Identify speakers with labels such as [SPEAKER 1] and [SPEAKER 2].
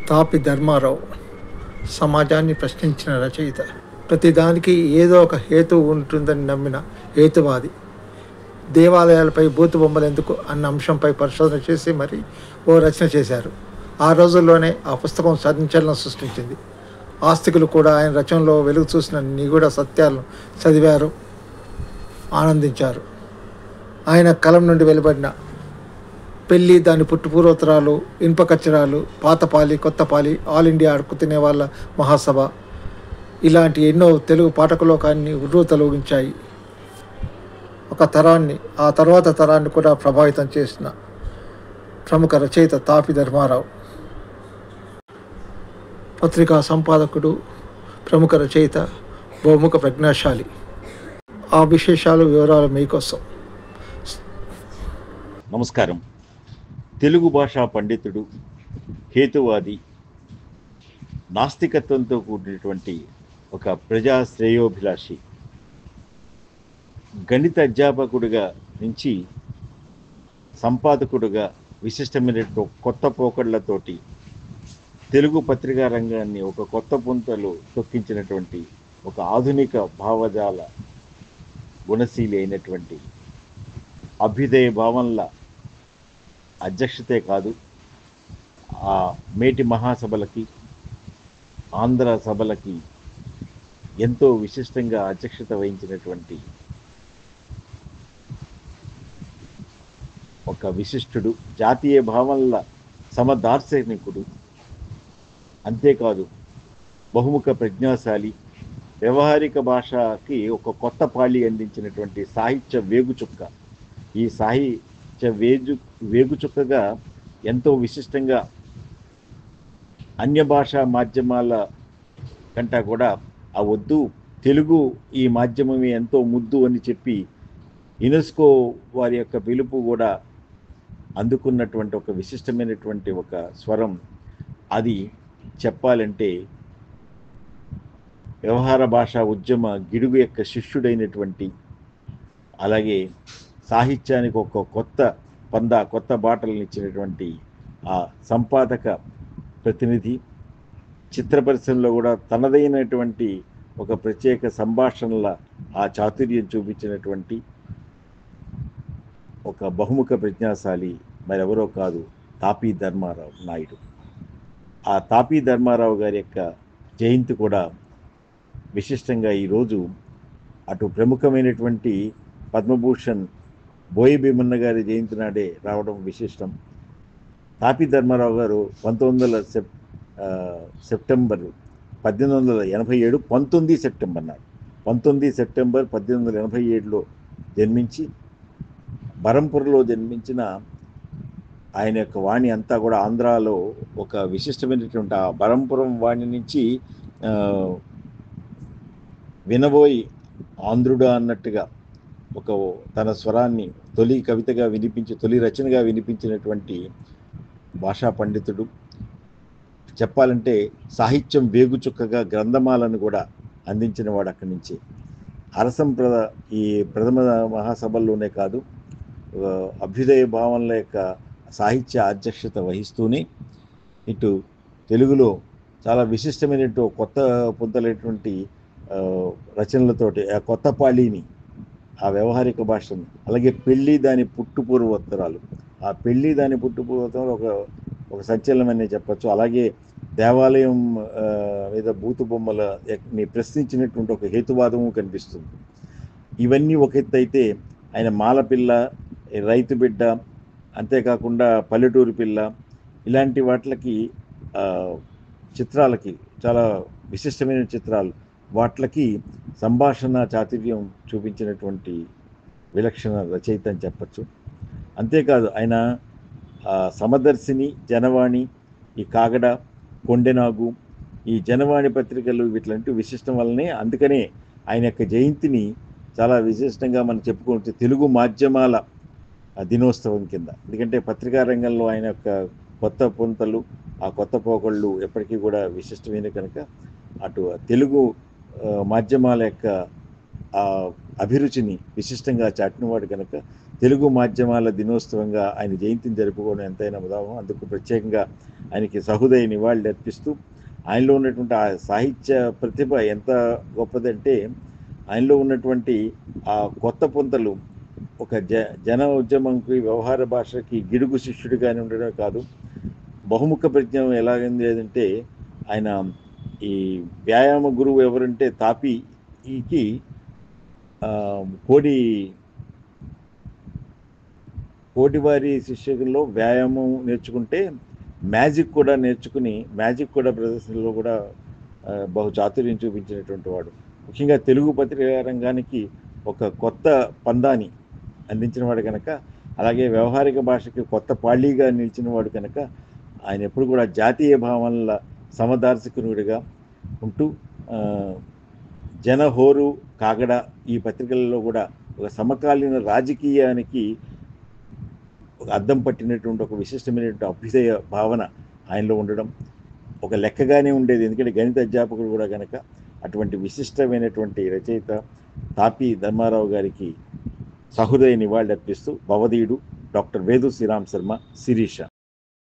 [SPEAKER 1] తాపి ధర్మారావు సమాజాన్ని ప్రశ్నించిన రచయిత. ప్రతిదానికి ఏదో ఒక హేతువు ఉంటుందని నమ్మిన హేతువాది. దేవాలయాలపై బూతు బొమ్మలు ఎందుకు అన్న అంశంపై పరిశోధన చేసి మరీ ఓ రచన చేశారు. ఆ రోజుల్లోనే ఆ పుస్తకం సంచలనం సృష్టించింది. ఆస్తికులు కూడా ఆయన రచనలో వెలుగు చూసిన నిగూఢ సత్యాలను చదివారు, ఆనందించారు. ఆయన కలం నుండి వెలువడిన పెళ్ళి, దాని పుట్టుపూర్వోత్తరాలు, ఇనుప కచ్చరాలు, పాతపాలి, కొత్తపాలి, ఆల్ ఇండియా అడుక్కు తినే వాళ్ళ మహాసభ ఇలాంటి ఎన్నో తెలుగు పాఠకలోకాన్ని ఉర్రూతలూగించాయి. ఒక తరాన్ని, ఆ తర్వాత తరాన్ని కూడా ప్రభావితం చేసిన ప్రముఖ రచయిత తాపి ధర్మారావు. పత్రికా సంపాదకుడు, ప్రముఖ రచయిత, బహుముఖ ప్రజ్ఞాశాలి. ఆ విశేషాలు, వివరాలు మీకోసం.
[SPEAKER 2] నమస్కారం. తెలుగు భాషా పండితుడు, హేతువాది, నాస్తికత్వంతో కూడినటువంటి ఒక ప్రజా శ్రేయోభిలాషి, గణిత అధ్యాపకుడిగా నుంచి సంపాదకుడుగా విశిష్టమైన కొత్త పోకడలతోటి తెలుగు పత్రికా రంగాన్ని ఒక కొత్త పుంతలు తొక్కించినటువంటి ఒక ఆధునిక భావజాల గుణశీలి అయినటువంటి అభ్యుదయ భావనల అధ్యక్షతే కాదు, ఆ మేటి మహాసభలకి, ఆంధ్ర సభలకి ఎంతో విశిష్టంగా అధ్యక్షత వహించినటువంటి ఒక విశిష్టుడు, జాతీయ భావనల సమదార్శనికుడు, అంతేకాదు బహుముఖ ప్రజ్ఞాశాలి, వ్యవహారిక భాషకి ఒక కొత్త పాళి అందించినటువంటి సాహిత్య వేగుచుక్క. ఈ సాహిత్య వేగుచుక్కగా ఎంతో విశిష్టంగా అన్య భాషా మాధ్యమాల కంటే కూడా ఆ వద్దు, తెలుగు ఈ మాధ్యమమే ఎంతో ముద్దు అని చెప్పి యునెస్కో వారి యొక్క పిలుపు కూడా అందుకున్నటువంటి ఒక విశిష్టమైనటువంటి ఒక స్వరం. అది చెప్పాలంటే వ్యవహార భాషా ఉద్యమ గిడుగు యొక్క శిష్యుడైనటువంటి, అలాగే సాహిత్యానికి ఒక కొత్త పందా, కొత్త బాటలను ఇచ్చినటువంటి ఆ సంపాదక ప్రతినిధి, చిత్ర పరిశ్రమలో కూడా తనదైనటువంటి ఒక ప్రత్యేక సంభాషణల ఆ చాతుర్యం చూపించినటువంటి ఒక బహుముఖ ప్రజ్ఞాశాలి మరెవరో కాదు, తాపీ ధర్మారావు నాయుడు. ఆ తాపీ ధర్మారావు గారి యొక్క జయంతి కూడా విశిష్టంగా ఈరోజు అటు ప్రముఖమైనటువంటి పద్మభూషణ్ బోయి భీమన్న గారి జయంతి నాడే రావడం విశిష్టం. తాపీ ధర్మారావు గారు 19 సెప్టెంబర్ 1887, 19 సెప్టెంబర్ నాడు, 19 సెప్టెంబర్ 1887లో జన్మించి బరంపురలో జన్మించిన ఆయన యొక్క వాణి అంతా కూడా ఆంధ్రాలో ఒక విశిష్టమైనటువంటి ఆ బరంపురం వాణి నుంచి వినబోయి ఆంధ్రుడా అన్నట్టుగా ఒక తన స్వరాన్ని తొలి కవితగా వినిపించి, తొలి రచనగా వినిపించినటువంటి భాషా పండితుడు. చెప్పాలంటే సాహిత్యం వేగుచుక్కగా గ్రంథమాలను కూడా అందించిన వాడు. అక్కడి నుంచి అరసం ఈ ప్రథమ మహాసభల్లోనే కాదు, అభ్యుదయ భావనల యొక్క సాహిత్య అధ్యక్షత వహిస్తూనే ఇటు తెలుగులో చాలా విశిష్టమైనటువంటి కొత్త పుంతలైనటువంటి రచనలతోటి ఆ కొత్త పాళీని, ఆ వ్యవహారిక భాషను, అలాగే పెళ్ళి, దాని పుట్టుపూర్వోత్తరాలు, ఆ పెళ్ళి దాని పుట్టుపూర్వోత్తరాలు ఒక సంచలనమనే చెప్పచ్చు. అలాగే దేవాలయం మీద బూతు బొమ్మలని ప్రశ్నించినటువంటి ఒక హేతువాదము కనిపిస్తుంది. ఇవన్నీ ఒక ఎత్తు అయితే, ఆయన మాలపిల్ల, రైతు బిడ్డ, అంతేకాకుండా పల్లెటూరు పిల్ల, ఇలాంటి వాటికి చిత్రాలకి, చాలా విశిష్టమైన చిత్రాలు, వాటికి సంభాషణ చాతుర్యం చూపించినటువంటి విలక్షణ రచయిత అని చెప్పచ్చు. అంతేకాదు ఆయన సమదర్శిని, జనవాణి, ఈ కాగడ, కొండెనాగు, ఈ జనవాణి పత్రికలు వీటిలంటూ విశిష్టం వల్లనే, అందుకనే ఆయన యొక్క జయంతిని చాలా విశిష్టంగా మనం చెప్పుకుంటే తెలుగు మాధ్యమాల దినోత్సవం కింద. ఎందుకంటే పత్రికా రంగంలో ఆయన యొక్క కొత్త పుంతలు, ఆ కొత్త పోకళ్ళు ఎప్పటికీ కూడా విశిష్టమైన కనుక అటు తెలుగు మాధ్యమాల యొక్క అభిరుచిని విశిష్టంగా చాటినవాడు కనుక తెలుగు మాధ్యమాల దినోత్సవంగా ఆయన జయంతిని జరుపుకోవడం ఎంతైనా ఉదాహరణ. అందుకు ప్రత్యేకంగా ఆయనకి సహృదయ నివాళులు అర్పిస్తూ, ఆయనలో ఉన్నటువంటి ఆ సాహిత్య ప్రతిభ ఎంత గొప్పదంటే, ఆయనలో ఉన్నటువంటి ఆ కొత్త పుంతలు ఒక జన ఉద్యమంకి, వ్యవహార భాషకి గిడుగు శిష్యుడిగానే ఉండడమే కాదు, బహుముఖ ప్రజ్ఞం ఎలాగైంది అంటే, ఆయన ఈ వ్యాయామ గురువు ఎవరంటే తాపీకి కోటివారి శిష్యుల్లో వ్యాయామం నేర్చుకుంటే మ్యాజిక్ కూడా నేర్చుకుని, మ్యాజిక్ కూడా ప్రదర్శనలో కూడా బహు చాతుర్యం చూపించినటువంటి వాడు. ముఖ్యంగా తెలుగు పత్రికా రంగానికి ఒక కొత్త పందాన్ని అందించిన వాడు కనుక, అలాగే వ్యవహారిక భాషకి కొత్త పాళీగా నిలిచిన వాడు కనుక, ఆయన ఎప్పుడు కూడా జాతీయ భావనల సమదర్శకునుడిగా ఉంటూ జనహోరు, కాగడ ఈ పత్రికలలో కూడా ఒక సమకాలీన రాజకీయానికి ఒక అద్దం పట్టినటువంటి ఒక విశిష్టమైనటువంటి అభ్యుదయ భావన ఆయనలో ఉండడం ఒక లెక్కగానే ఉండేది. ఎందుకంటే గణిత అధ్యాపకుడు కూడా కనుక. అటువంటి విశిష్టమైనటువంటి రచయిత తాపీ ధర్మారావు గారికి సహృదయ నివాళులు అర్పిస్తూ భవదీయుడు డాక్టర్ వేదు శ్రీరామ్ శర్మ, శిరీష.